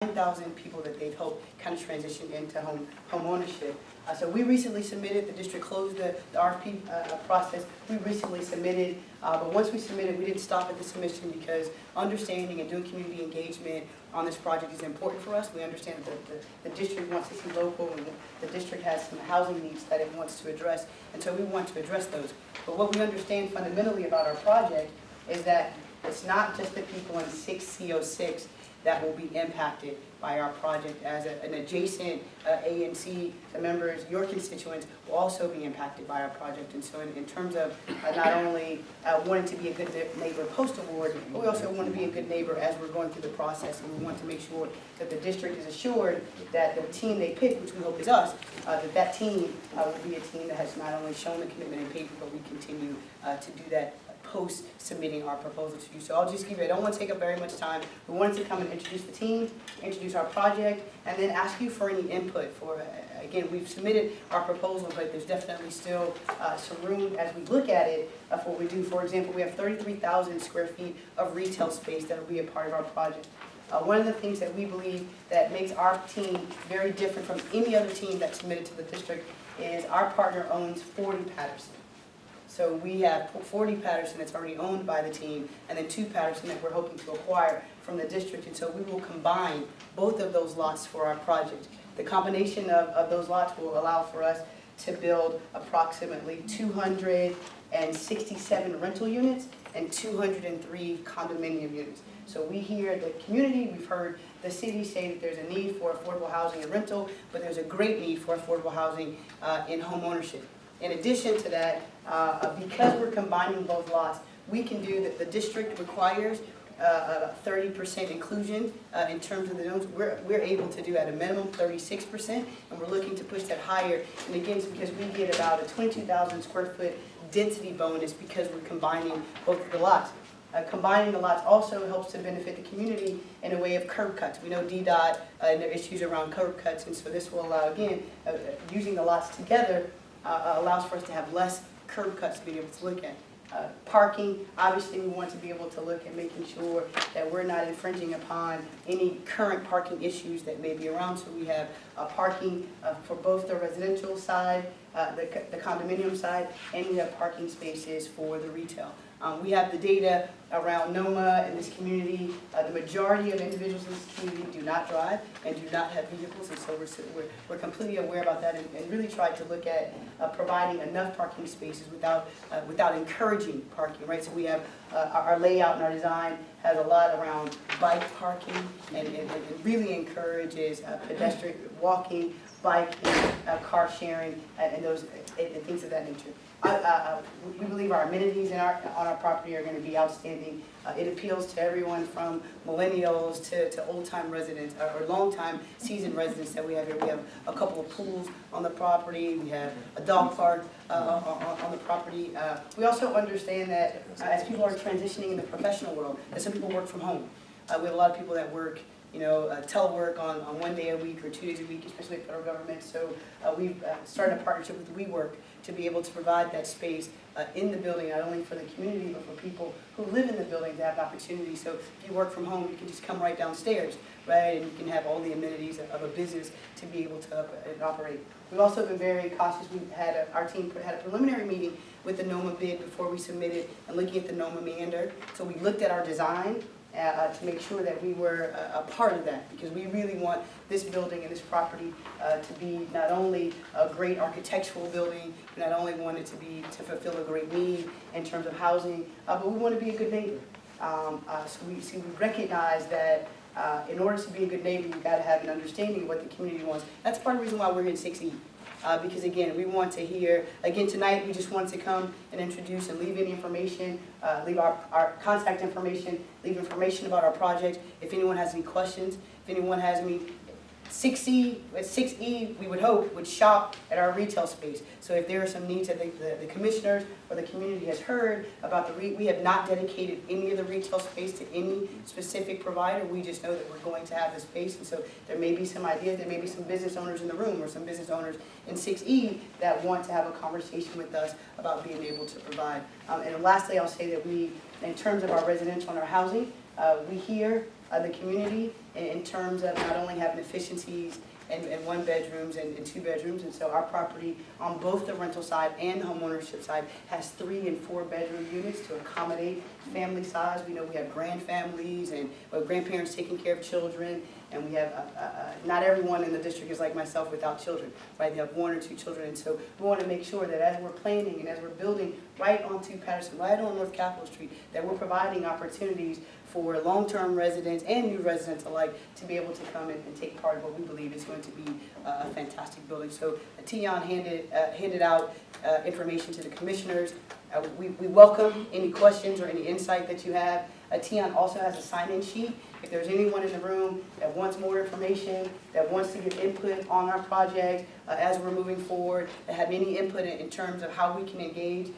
9,000 people that they've hoped kind of transition into home ownership. So we recently submitted, the district closed the RFP process. We recently submitted, but once we submitted, we didn't stop at the submission because understanding and doing community engagement on this project is important for us. We understand that the district wants to see local, and the district has some housing needs that it wants to address, and so we want to address those. But what we understand fundamentally about our project is that it's not just the people in 6C06 that will be impacted by our project. As an adjacent A and C, the members, your constituents, will also be impacted by our project. And so in terms of not only wanting to be a good neighbor post-award, but we also want to be a good neighbor as we're going through the process. And we want to make sure that the district is assured that the team they pick, which we hope is us, that team will be a team that has not only shown the commitment in paper, but we continue to do that post-submitting our proposal to you. So I'll just give you, I don't want to take up very much time. We wanted to come and introduce the team, introduce our project, and then ask you for any input for, again, we've submitted our proposal, but there's definitely still some room as we look at it for what we do. For example, we have 33,000 square feet of retail space that will be a part of our project. One of the things that we believe that makes our team very different from any other team that's submitted to the district is our partner owns 40 Patterson. So we have 40 Patterson that's already owned by the team, and then 2 Patterson that we're hoping to acquire from the district. And so we will combine both of those lots for our project. The combination of those lots will allow for us to build approximately 267 rental units and 203 condominium units. So we hear the community, we've heard the city say that there's a need for affordable housing and rental, but there's a great need for affordable housing in home ownership. In addition to that, because we're combining both lots, we can do that. The district requires 30% inclusion in terms of the zones. We're able to do at a minimum 36%, and we're looking to push that higher. And again, it's because we get about a 22,000 square foot density bonus because we're combining both of the lots. Combining the lots also helps to benefit the community in a way of curb cuts. We know DDOT and their issues around curb cuts, and so this will allow, again, using the lots together allows for us to have less curb cuts to be able to look at. Parking, obviously we want to be able to look at making sure that we're not infringing upon any current parking issues that may be around. So we have parking for both the residential side, the condominium side, and we have parking spaces for the retail. We have the data around NOMA and this community. The majority of individuals in this community do not drive and do not have vehicles, and so we're completely aware about that and really try to look at providing enough parking spaces without encouraging parking, right? So we have our layout and our design has a lot around bike parking and really encourages pedestrian walking, biking, car sharing, and those and things of that nature. We believe our amenities on our property are going to be outstanding. It appeals to everyone from millennials to old-time residents or long-time seasoned residents that we have here. We have a couple of pools on the property. We have a dog park on the property. We also understand that as people are transitioning in the professional world, that some people work from home. We have a lot of people that work telework on 1 day a week or 2 days a week, especially the federal government. So we've started a partnership with WeWork to be able to provide that space in the building, not only for the community, but for people who live in the building to have the opportunity. So if you work from home, you can just come right downstairs, right, and you can have all the amenities of a business to be able to operate. We've also been very cautious. Our team had a preliminary meeting with the NOMA bid before we submitted and looking at the NOMA meander. So we looked at our design to make sure that we were a part of that, because we really want this building and this property to be not only a great architectural building, we not only want it to fulfill a great need in terms of housing, but we want to be a good neighbor. So we recognize that in order to be a good neighbor, you've got to have an understanding of what the community wants. That's part of the reason why we're here at 6E. Because again, we want to hear, again tonight we just wanted to come and introduce and leave any information, leave our contact information, leave information about our project. If anyone has any questions, if anyone has any, 6E, we would hope, would shop at our retail space. So if there are some needs that the commissioners or the community has heard about we have not dedicated any of the retail space to any specific provider. We just know that we're going to have the space, and so there may be some ideas, there may be some business owners in the room or some business owners in 6E that want to have a conversation with us about being able to provide. And lastly, I'll say that in terms of our residential and our housing, we hear the community in terms of not only having efficiencies and 1 bedrooms and 2 bedrooms. And so our property on both the rental side and the homeownership side has 3 and 4 bedroom units to accommodate family size. We know we have grand families and grandparents taking care of children, and we have, not everyone in the district is like myself without children, right? They have 1 or 2 children, and so we want to make sure that as we're planning and as we're building right onto Patterson, right on North Capitol Street, that we're providing opportunities for long-term residents and new residents alike to be able to come in and take part of what we believe is going to be a fantastic building. So Tion handed out information to the commissioners. We welcome any questions or any insight that you have. Tion also has a sign-in sheet. If there's anyone in the room that wants more information, that wants to give input on our project as we're moving forward, that have any input in terms of how we can engage,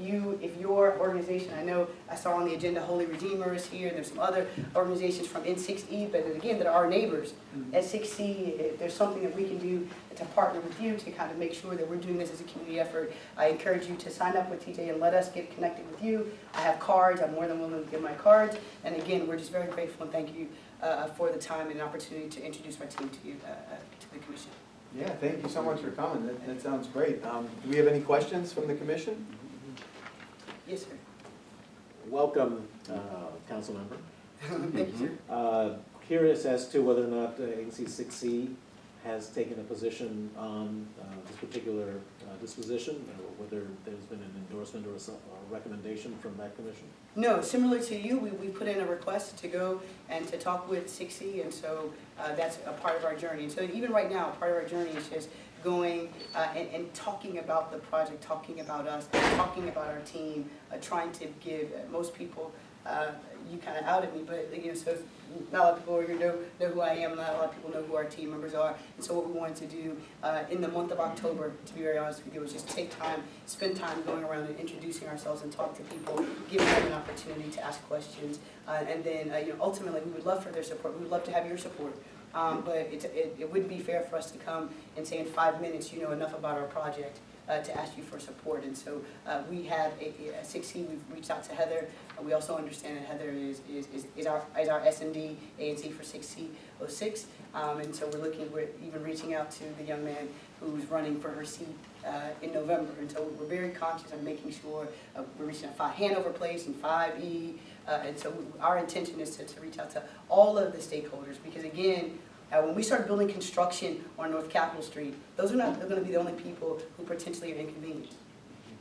if your organization, I know I saw on the agenda Holy Redeemer is here, and there's some other organizations from N6E, but again, that are our neighbors at 6C. If there's something that we can do to partner with you to kind of make sure that we're doing this as a community effort, I encourage you to sign up with TJ and let us get connected with you. I have cards. I'm more than willing to give my cards. And again, we're just very grateful and thank you for the time and opportunity to introduce our team to you, to the commission. Yeah, thank you so much for coming. That sounds great. Do we have any questions from the commission? Yes, sir. Welcome, council member. Thank you, sir. Curious as to whether or not agency 6C has taken a position on this particular disposition, or whether there's been an endorsement or a recommendation from that commission? No, similar to you, we put in a request to go and to talk with 6C, and so that's a part of our journey. And so even right now, part of our journey is just going and talking about the project, talking about us, talking about our team, trying to give most people, you kind of outed me, but you know, so not a lot of people here know who I am, not a lot of people know who our team members are, and so what we wanted to do in the month of October, to be very honest with you, was just take time, spend time going around and introducing ourselves and talk to people, giving them an opportunity to ask questions, and then you know, ultimately we would love for their support, we would love to have your support. But it wouldn't be fair for us to come and say in 5 minutes you know enough about our project to ask you for support. And so we have a 6C, we've reached out to Heather. We also understand that Heather is our SMD ANC for 6C06. And so we're even reaching out to the young man who's running for her seat in November. And so we're very conscious of making sure we're reaching out to Hanover Place and 5E. And so our intention is to reach out to all of the stakeholders, because again, when we start building construction on North Capitol Street, those are not going to be the only people who potentially are inconvenienced,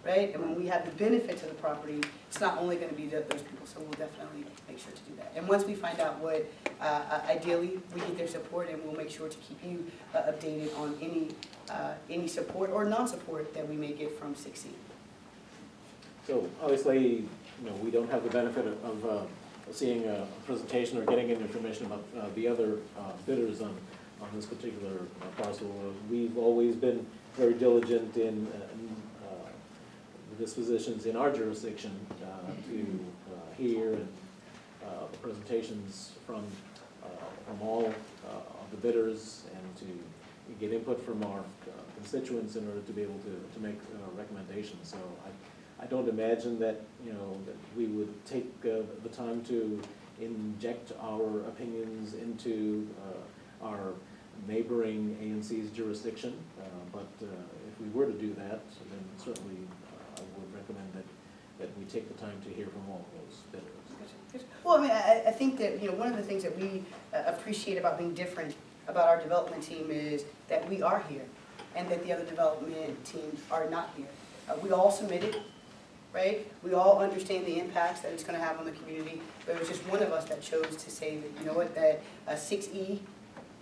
right? And when we have the benefit to the property, it's not only going to be those people, so we'll definitely make sure to do that. And once we find out what, ideally, we get their support, and we'll make sure to keep you updated on any support or non-support that we may get from 6C. So obviously, you know, we don't have the benefit of seeing a presentation or getting any information about the other bidders on this particular parcel. We've always been very diligent in the dispositions in our jurisdiction to hear and presentations from all of the bidders and to get input from our constituents in order to be able to make recommendations. So I don't imagine that, you know, that we would take the time to inject our opinions into our neighboring ANC's jurisdiction, but if we were to do that, then certainly I would recommend that we take the time to hear from all of those bidders. Well, I mean, I think that, you know, one of the things that we appreciate about being different about our development team is that we are here, and that the other development teams are not here. We all submitted, right? We all understand the impacts that it's going to have on the community, but it was just one of us that chose to say that, you know what, that 6E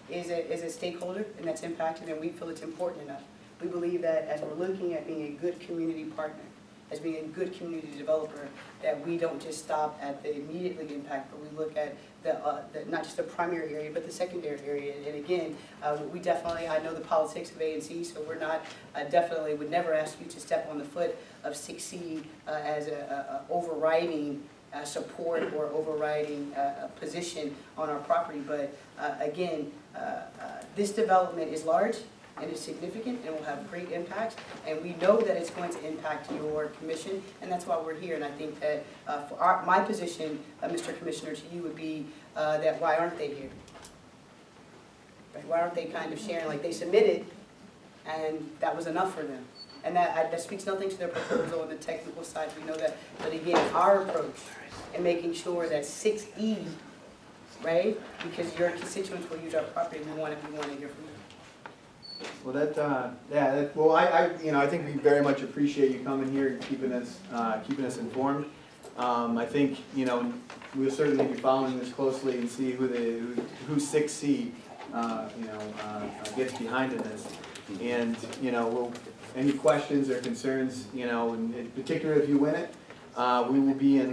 is a stakeholder and that's impacted, and we feel it's important enough. We believe that as we're looking at being a good community partner, as being a good community developer, that we don't just stop at the immediately impact, but we look at the not just the primary area, but the secondary area. And again, we definitely, I know the politics of ANC, so we're not, definitely would never ask you to step on the foot of 6C as a overriding support or overriding position on our property. But again, this development is large and is significant and will have great impacts, and we know that it's going to impact your commission, and that's why we're here. And I think that for my position, Mr. Commissioner, to you would be that why aren't they here? Right, why aren't they kind of sharing, like they submitted, and that was enough for them? And that speaks nothing to their proposal on the technical side, we know that. But again, our approach in making sure that 6E, right? Because your constituents will use our property, we want to hear from you. Well, well, I think we very much appreciate you coming here and keeping us informed. I think, we'll certainly be following this closely and see who 6C, gets behind in this. And, any questions or concerns, and in particular if you win it, we will be in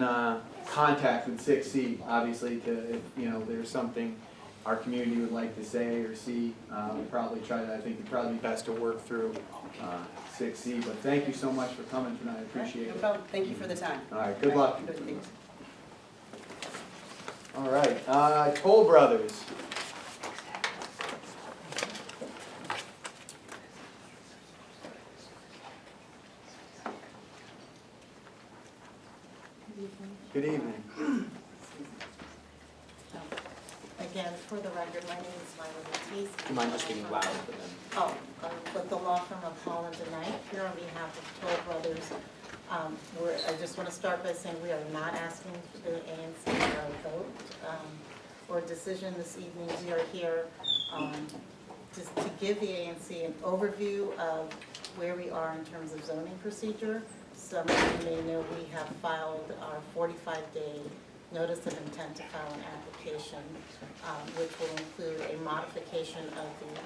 contact with 6C, obviously, if there's something our community would like to say or see. We'll probably I think it'd probably be best to work through 6C. But thank you so much for coming tonight, I appreciate No it. problem, thank you for the time. All right, good luck. Good things. All right, Toll Brothers. Good evening. Again, for the record, my name is Myla Batiste. Do you mind just being loud for them? Oh, with the law firm of Holland and Knight, here on behalf of Toll Brothers. I just want to start by saying we are not asking for the ANC for a vote or a decision this evening. We are here just to give the ANC an overview of where we are in terms of zoning procedure. Some of you may know we have filed our 45-day notice of intent to file an application, which will include a modification of the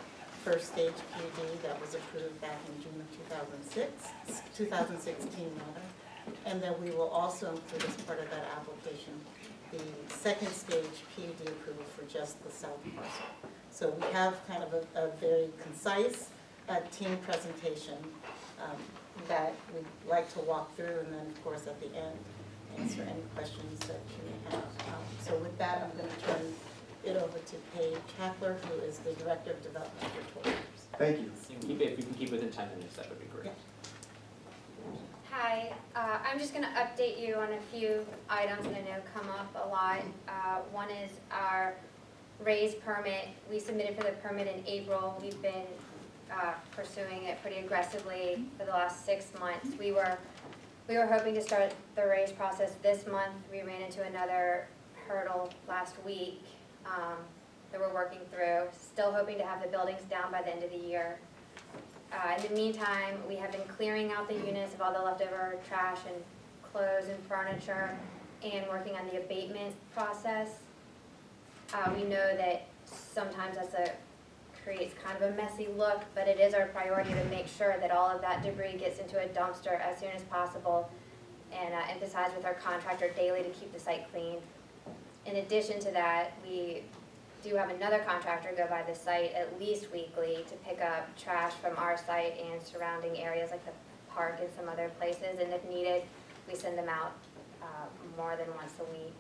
first stage PUD that was approved back in June of 2016 rather. And then we will also include as part of that application the second stage PUD approval for just the south parcel. So we have kind of a very concise team presentation that we'd like to walk through, and then of course at the end answer any questions that you may have. So with that, I'm going to turn it over to Paige Hackler, who is the Director of Development for Toll Brothers. Thank you. If you can keep within 10 minutes, that would be great. Hi, I'm just going to update you on a few items that I know come up a lot. One is our raise permit. We submitted for the permit in April. We've been pursuing it pretty aggressively for the last 6 months. We were hoping to start the raise process this month. We ran into another hurdle last week that we're working through. Still hoping to have the buildings down by the end of the year. In the meantime, we have been clearing out the units of all the leftover trash and clothes and furniture and working on the abatement process. We know that sometimes creates kind of a messy look, but it is our priority to make sure that all of that debris gets into a dumpster as soon as possible, and emphasize with our contractor daily to keep the site clean. In addition to that, we do have another contractor go by the site at least weekly to pick up trash from our site and surrounding areas like the park and some other places, and if needed, we send them out more than once a week.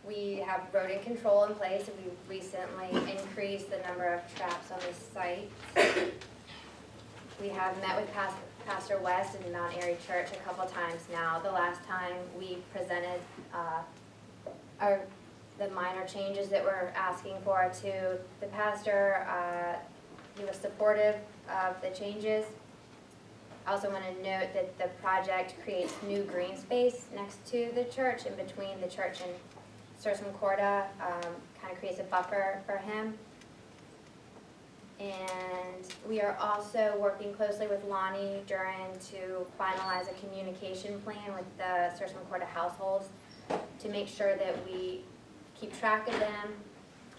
We have rodent control in place, and we recently increased the number of traps on the site. We have met with Pastor West in Mount Airy Church a couple times now. The last time we presented the minor changes that we're asking for to the pastor. He was supportive of the changes. I also want to note that the project creates new green space next to the church, in between the church and Sursum Corda, kind of creates a buffer for him. And we are also working closely with Lonnie Duran to finalize a communication plan with the Sursum Corda households to make sure that we keep track of them,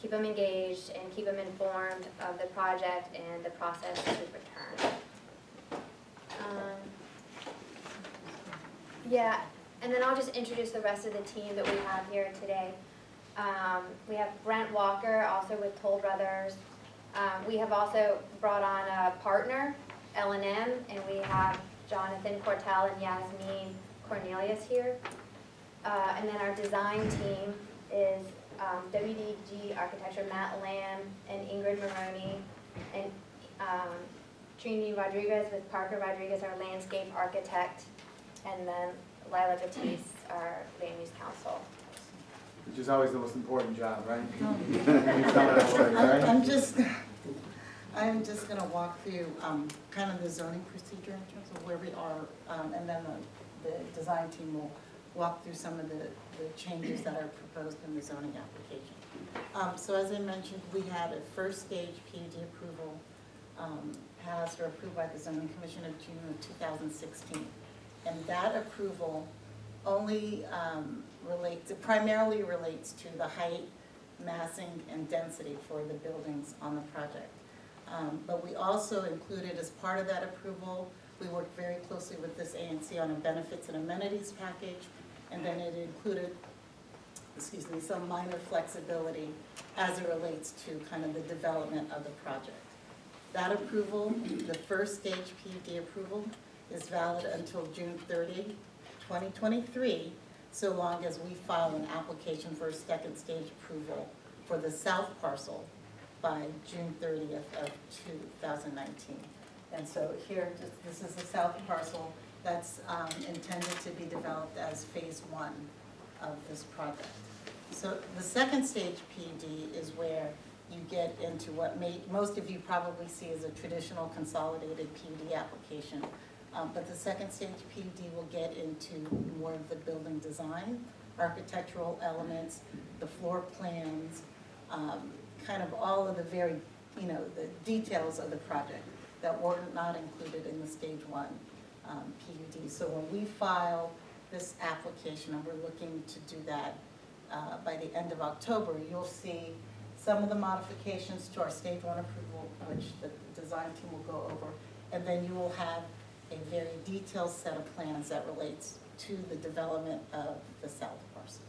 keep them engaged, and keep them informed of the project and the process to return. Yeah, and then I'll just introduce the rest of the team that we have here today. We have Brent Walker, also with Toll Brothers. We have also brought on a partner, L&M, and we have Jonathan Cortell and Yasmin Cornelius here. And then our design team is WDG Architecture, Matt Lamb and Ingrid Maroney, and Trini Rodriguez with Parker Rodriguez, our landscape architect, and then Lila Batiste, our land use council. which is always the most important job, right? You tell me how it works, right? I'm just gonna walk through, kind of the zoning procedure in terms of where we are, and then the design team will walk through some of the changes that are proposed in the zoning application. So as I mentioned, we had a first stage PUD approval, passed or approved by the zoning commission of June of 2016. And that approval only it primarily relates to the height, massing, and density for the buildings on the project. But we also included as part of that approval, we worked very closely with this ANC on a benefits and amenities package, and then it included, some minor flexibility as it relates to kind of the development of the project. That approval, the first stage PUD approval, is valid until June 30, 2023, so long as we file an application for a second stage approval for the south parcel by June 30th of 2019. And so here, this is the south parcel that's intended to be developed as phase 1 of this project. So the second stage PUD is where you get into what most of you probably see as a traditional consolidated PUD application. But the second stage PUD will get into more of the building design, architectural elements, the floor plans, kind of all of the very, the details of the project that were not included in the stage 1 PUD. So when we file this application, and we're looking to do that by the end of October, you'll see some of the modifications to our stage 1 approval, which the design team will go over, and then you will have a very detailed set of plans that relates to the development of the south parcel.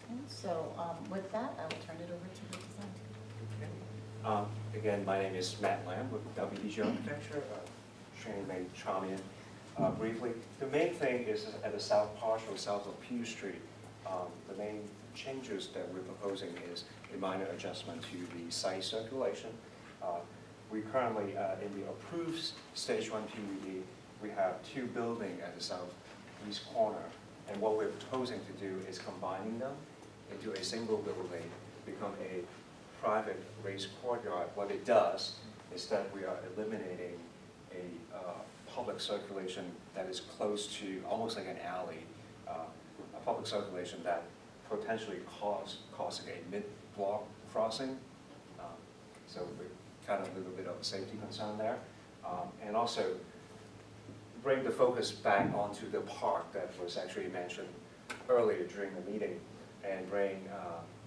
Okay, so with that, I will turn it over to the design team. Again, my name is Matt Lamb with WDG Architecture. Shane may chime in briefly. The main thing is at the south parcel, south of Pew Street, the main changes that we're proposing is a minor adjustment to the site circulation. We currently, in the approved stage 1 PUD, we have 2 buildings at the southeast corner. And what we're proposing to do is combining them into a single building, become a private raised courtyard. What it does is that we are eliminating a public circulation that is close to, almost like an alley, a public circulation that potentially causing a mid-block crossing. So we kind of a little bit of a safety concern there. And also bring the focus back onto the park that was actually mentioned earlier during the meeting, and bring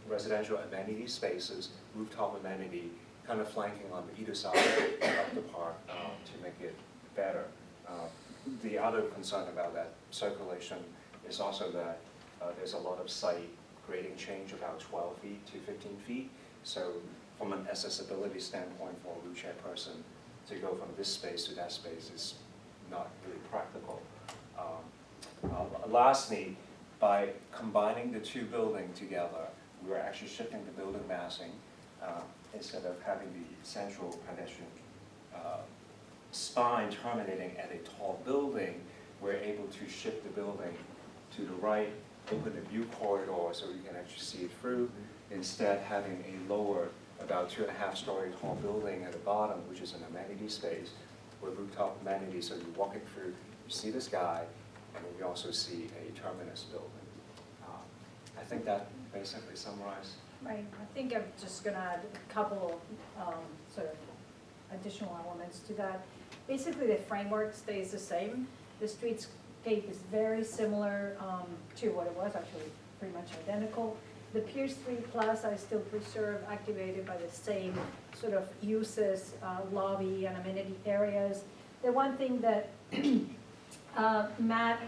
residential amenity spaces, rooftop amenity, kind of flanking on either side of the park to make it better. The other concern about that circulation is also that there's a lot of site grading change, about 12 feet to 15 feet. So from an accessibility standpoint for a wheelchair person to go from this space to that space is not really practical. Lastly, by combining the 2 buildings together, we're actually shifting the building massing. Instead of having the central pedestrian spine terminating at a tall building, we're able to shift the building to the right, open the view corridor so you can actually see it through, instead having a lower, about 2.5-story tall building at the bottom, which is an amenity space with rooftop amenities. So you're walking through, you see the sky, and then you also see a terminus building. I think that basically summarizes. Right, I think I'm just gonna add a couple sort of additional elements to that. Basically, the framework stays the same. The streetscape is very similar to what it was, actually pretty much identical. The Pier 3 Plaza is still preserved, activated by the same sort of uses, lobby and amenity areas. The one thing that Matt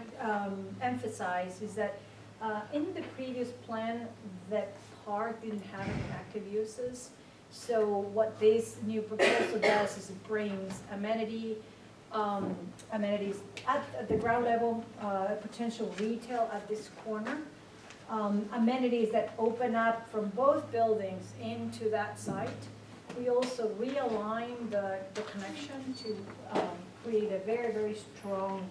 emphasized is that in the previous plan, that park didn't have any active uses. So what this new proposal does is it brings amenities at the ground level, potential retail at this corner, amenities that open up from both buildings into that site. We also realign the connection to create a very, very strong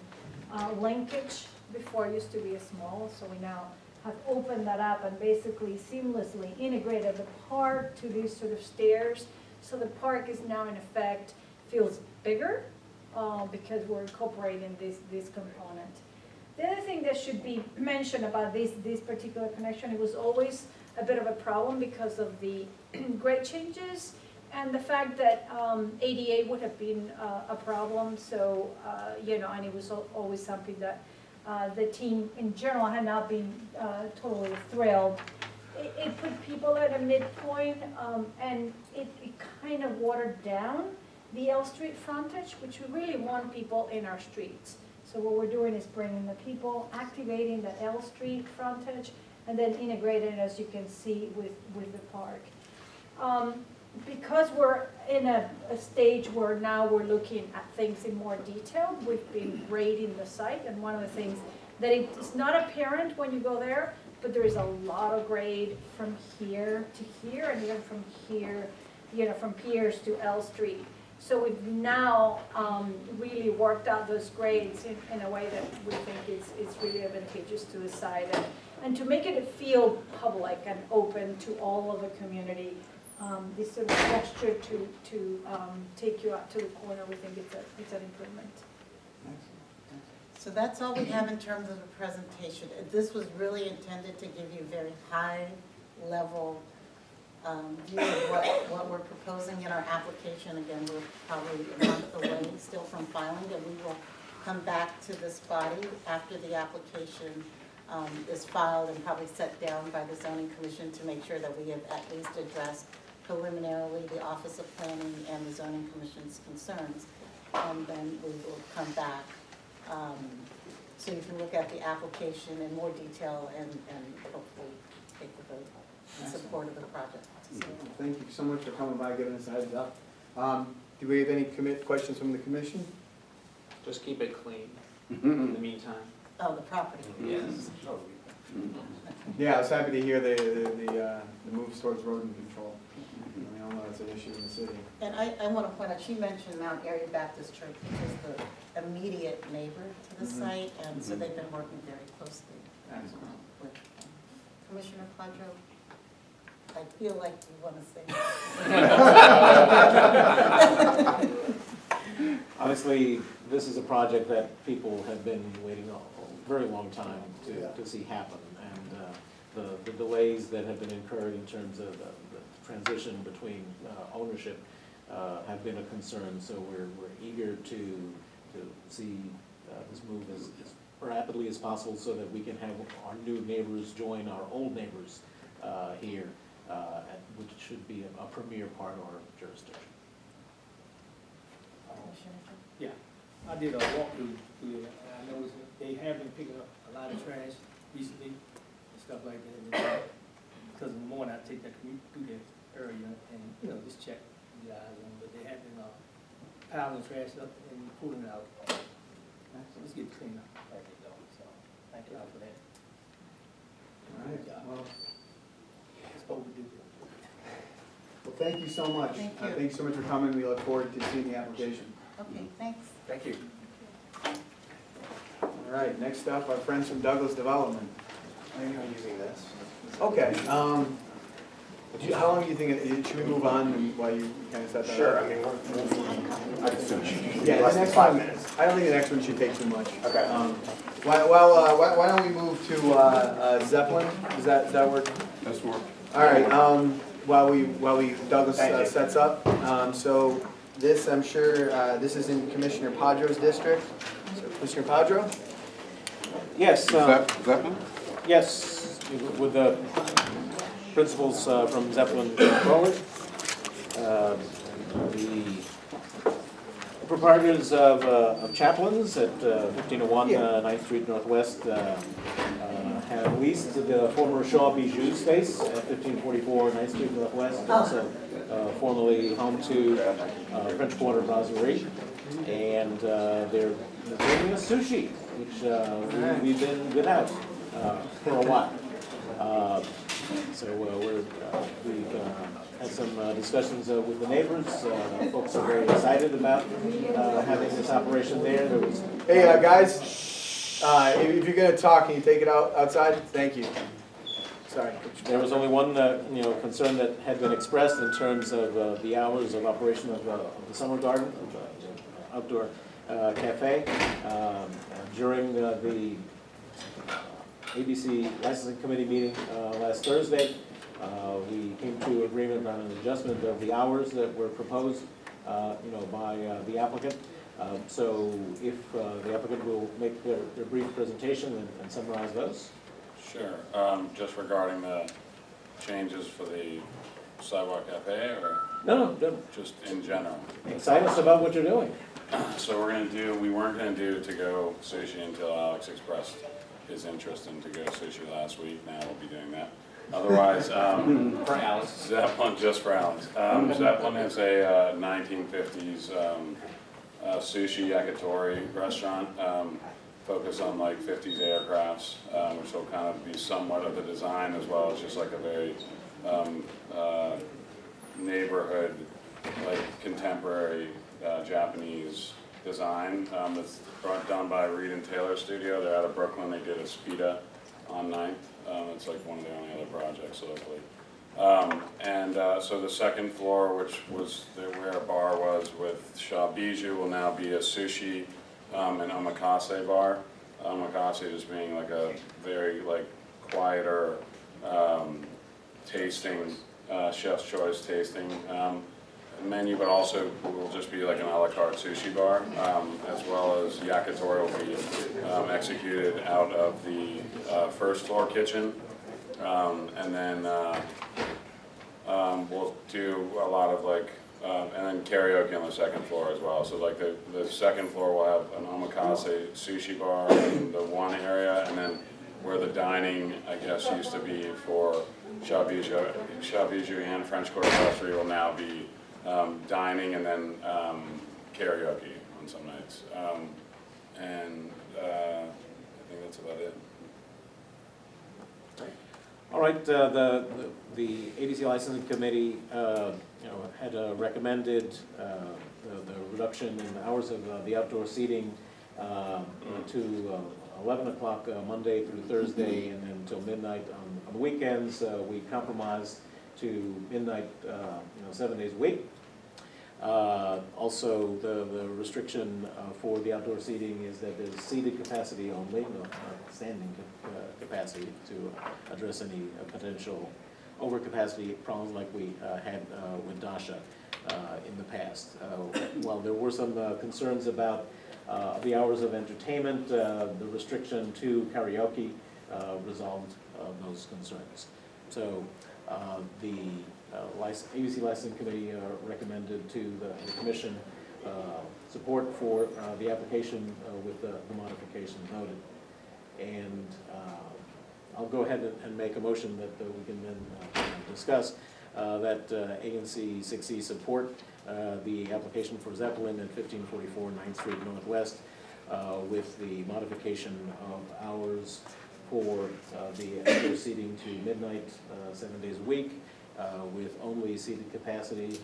linkage. Before it used to be a small, so we now have opened that up and basically seamlessly integrated the park to these sort of stairs. So the park is now in effect, feels bigger because we're incorporating this component. The other thing that should be mentioned about this particular connection, it was always a bit of a problem because of the grade changes and the fact that ADA would have been a problem. So, and it was always something that the team in general had not been totally thrilled. It put people at a midpoint, and it kind of watered down the L Street frontage, which we really want people in our streets. So what we're doing is bringing the people, activating the L Street frontage, and then integrating it, as you can see, with the park. Because we're in a stage where now we're looking at things in more detail, we've been grading the site, and one of the things that it's not apparent when you go there, but there is a lot of grade from here to here, and even from here, from Piers to L Street. So we've now really worked out those grades in a way that we think is really advantageous to the site, and to make it feel public and open to all of the community. This sort of gesture to take you out to the corner, we think it's an improvement. So that's all we have in terms of the presentation. This was really intended to give you a very high-level view of what we're proposing in our application. Again, we're probably a month away still from filing, and we will come back to this body after the application is filed and probably set down by the zoning commission to make sure that we have at least addressed preliminarily the Office of Planning and the zoning commission's concerns. And then we will come back so you can look at the application in more detail and hopefully take the vote in support of the project. So, Thank you so much for coming by, giving us a heads up. Do we have any questions from the commission? Just keep it clean in the meantime. oh, the property. Yes. Yeah, I was happy to hear the moves towards rodent control. We all know it's an issue in the city. And I want to point out, she mentioned Mount Airy Baptist Church, which is the immediate neighbor to the site, and so they've been working very closely with Commissioner Quadro. I feel like you want to say. Obviously, this is a project that people have been waiting a very long time to see happen. And the delays that have been incurred in terms of the transition between ownership have been a concern. So we're eager to see this move as rapidly as possible so that we can have our new neighbors join our old neighbors here, which should be a premier part of our jurisdiction. Yeah, I did a walkthrough through it, and I noticed that they have been picking up a lot of trash recently and stuff like that. And because in the morning I take that commute through that area and, just check the eyes on, but they have been piling trash up and pulling it out. So let's get cleaned up like it though, so thank you all for that. All right, well, That's what we do. well, thank you so much. Thank you. Thanks so much for coming. We look forward to seeing the application. Okay, thanks. Thank you. All right, next up, our friends from Douglas Development. I'm using this. Okay, how long do you think, should we move on and while you kind of set that up? Sure, I mean, Yeah, less the than next 5 one, minutes. I don't think the next one should take too much. Okay. Why don't we move to Zeppelin? Does that work? That's work. All right, while we Douglas Thank you. sets up, so this, I'm sure, this is in Commissioner Padro's district. So Commissioner Padro? Yes, Zeppelin? yes, with the principals from Zeppelin forward. The proprietors of Chaplin's at 1501 9th Street Northwest have leased the former Shaw Bijou space at 1544 9th Street Northwest, also formerly home to French Quarter Brasserie. And they're bringing us sushi, which we've been without for a while. So we've had some discussions with the neighbors. Folks are very excited about having this operation there. There was Hey, guys. If you're gonna talk, can you take it outside? Thank you. Sorry. There was only one, concern that had been expressed in terms of the hours of operation of the summer garden, of the outdoor cafe. During the ABC licensing committee meeting last Thursday, we came to agreement on an adjustment of the hours that were proposed, by the applicant. So if the applicant will make their brief presentation and summarize those. Sure, just regarding the changes for the sidewalk cafe, or No, just in general? excite us about what you're doing. So we weren't gonna do to-go sushi until Alex expressed his interest in to-go sushi last week. Now we'll be doing that. Otherwise, For Alex. Zeppelin, just for Alex. Zeppelin is a 1950s sushi yakitori restaurant, focused on like 50s aircrafts, which will kind of be somewhat of the design as well as just like a very neighborhood, like contemporary Japanese design. It's done by Reed and Taylor Studio. They're out of Brooklyn. They did a Spida on 9th. It's like one of their only other projects locally. So the second floor, which was where a bar was with Shaw Bijou, will now be a sushi and omakase bar. Omakase just being like a very like quieter tasting, chef's choice tasting menu, but also will just be like an a la carte sushi bar, as well as yakitori will be executed out of the first floor kitchen. And then we'll do a lot of like, and then karaoke on the second floor as well. So like the second floor will have an omakase sushi bar in the one area, and then where the dining, I guess, used to be for Shaw Bijou and French Quarter Brasserie will now be dining and then karaoke on some nights. I think that's about it. All right, the ABC licensing committee, had recommended the reduction in the hours of the outdoor seating to 11 o'clock Monday through Thursday, and then until midnight on the weekends. We compromised to midnight, 7 days a week. Also, the restriction for the outdoor seating is that there's seated capacity only, not standing capacity, to address any potential overcapacity problems like we had with Dasha in the past. While there were some concerns about the hours of entertainment, the restriction to karaoke resolved those concerns. So the ABC Licensing Committee recommended to the Commission support for the application with the modifications noted. And I'll go ahead and make a motion that we can then discuss that ANC 6E support the application for Zeppelin at 1544 9th Street Northwest with the modification of hours for the outdoor seating to midnight, 7 days a week, with only seated capacity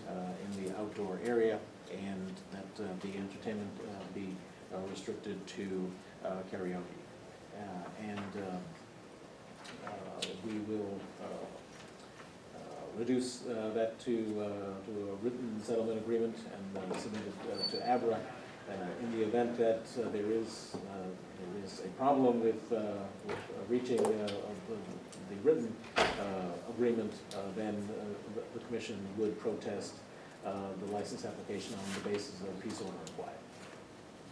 in the outdoor area, and that the entertainment be restricted to karaoke. We will reduce that to a written settlement agreement and submit it to ABRA. In the event that there is a problem with reaching the written agreement, then the Commission would protest the license application on the basis of peace order and quiet.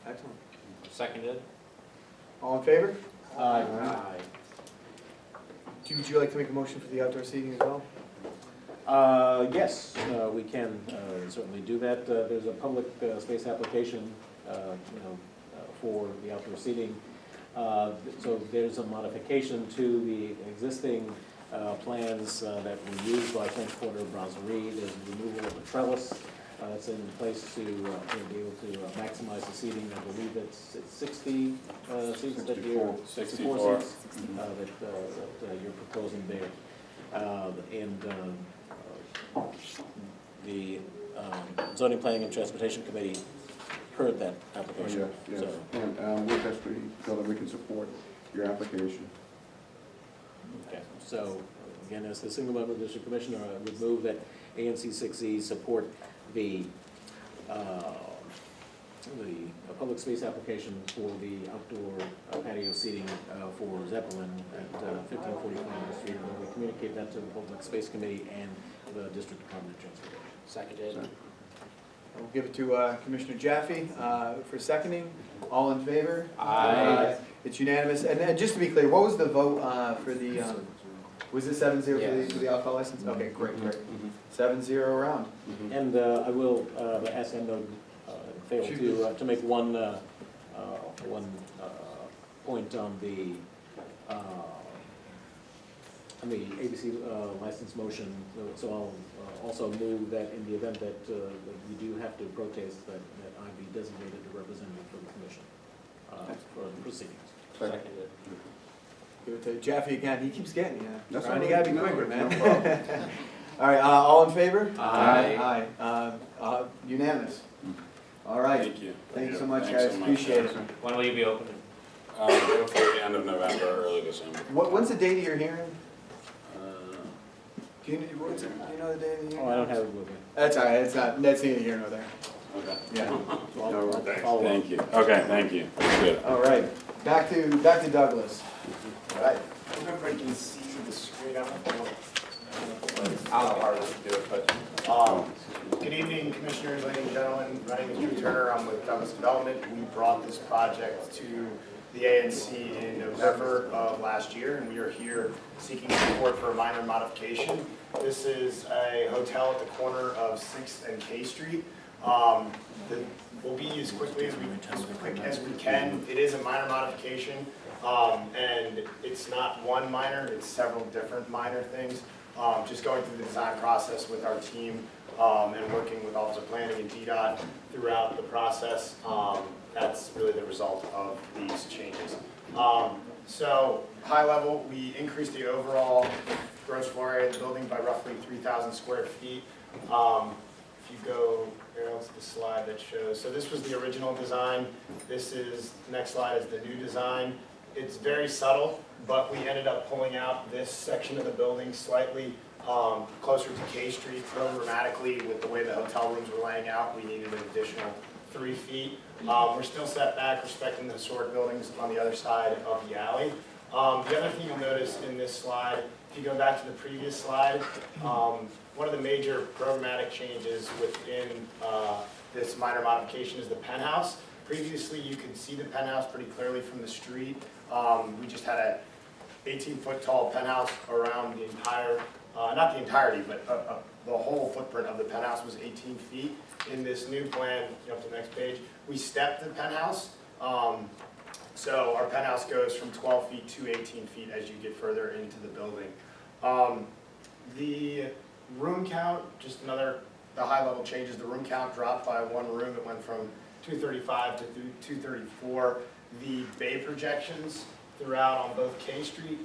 Excellent. Seconded. All in favor? Aye. Would you like to make a motion for the outdoor seating as well? Yes, we can certainly do that. There's a public space application, for the outdoor seating. So there's a modification to the existing plans that were used by French Quarter Brasserie. There's removal of a trellis that's in place to be able to maximize the seating. I believe it's 60 seats that you're, 64 seats that you're proposing there. The Zoning, Planning, and Transportation Committee heard that Oh, application. yes, yes. So, And with history, so that we can support your application. okay, so, again, as the single member district commissioner, I would move that ANC 6E support the public space application for the outdoor patio seating for Zeppelin at 1545 Main Street, and we communicate that to the Public Space Committee and the District Department of Transportation. Seconded. We'll give it to Commissioner Jaffe for seconding. All in favor? Aye. It's unanimous. And just to be clear, what was the vote for the, was it 7-0 for the alcohol license? Okay, great. 7-0 round. And I will ask Endo fail to make one point on the ABC license motion. So I'll also move that in the event that we do have to protest, that I be designated a representative for the commission for the proceedings. Seconded. Give it to Jaffe again. He keeps getting you. That's Ron, you all right. gotta be No, quicker, no man. problem. All right, all in favor? Aye. Aye. Unanimous. All right. Thank you. Thank you so much, Thanks guys. so much, Appreciate guys. it. When will you be opening? Hopefully the end of November, early December. When's the date of your hearing? Uh, Do you know the date of the hearing? Oh, I don't have it with me. That's all right. That's neither here nor there. Okay. Yeah. So I'll follow up. Thank you. Okay, thank you. Good. All right. Back to Douglas. All right. I don't know if I can see the screen, I don't know how hard it is to do it, but, good evening, commissioners, ladies and gentlemen. My name is Drew Turner, I'm with Douglas Development. We brought this project to the ANC in November of last year, and we are here seeking support for a minor modification. This is a hotel at the corner of 6th and K Street. We'll be as quick as we can. It is a minor modification. And it's not one minor, it's several different minor things. Just going through the design process with our team and working with Office of Planning and DDOT throughout the process, that's really the result of these changes. So high level, we increased the overall gross floor area of the building by roughly 3,000 square feet. If you go, Ariel, to the slide that shows, so this was the original design. This is, next slide is the new design. It's very subtle, but we ended up pulling out this section of the building slightly closer to K Street programmatically with the way the hotel rooms were laying out. We needed an additional 3 feet. We're still set back respecting the historic buildings on the other side of the alley. The other thing you'll notice in this slide, if you go back to the previous slide, one of the major programmatic changes within this minor modification is the penthouse. Previously, you could see the penthouse pretty clearly from the street. We just had a 18-foot tall penthouse around the entire, not the entirety, but the whole footprint of the penthouse was 18 feet. In this new plan, up to the next page, we stepped the penthouse. So our penthouse goes from 12 feet to 18 feet as you get further into the building. The room count, just another, the high level changes, the room count dropped by 1 room. It went from 235 to 234. The bay projections throughout on both K Street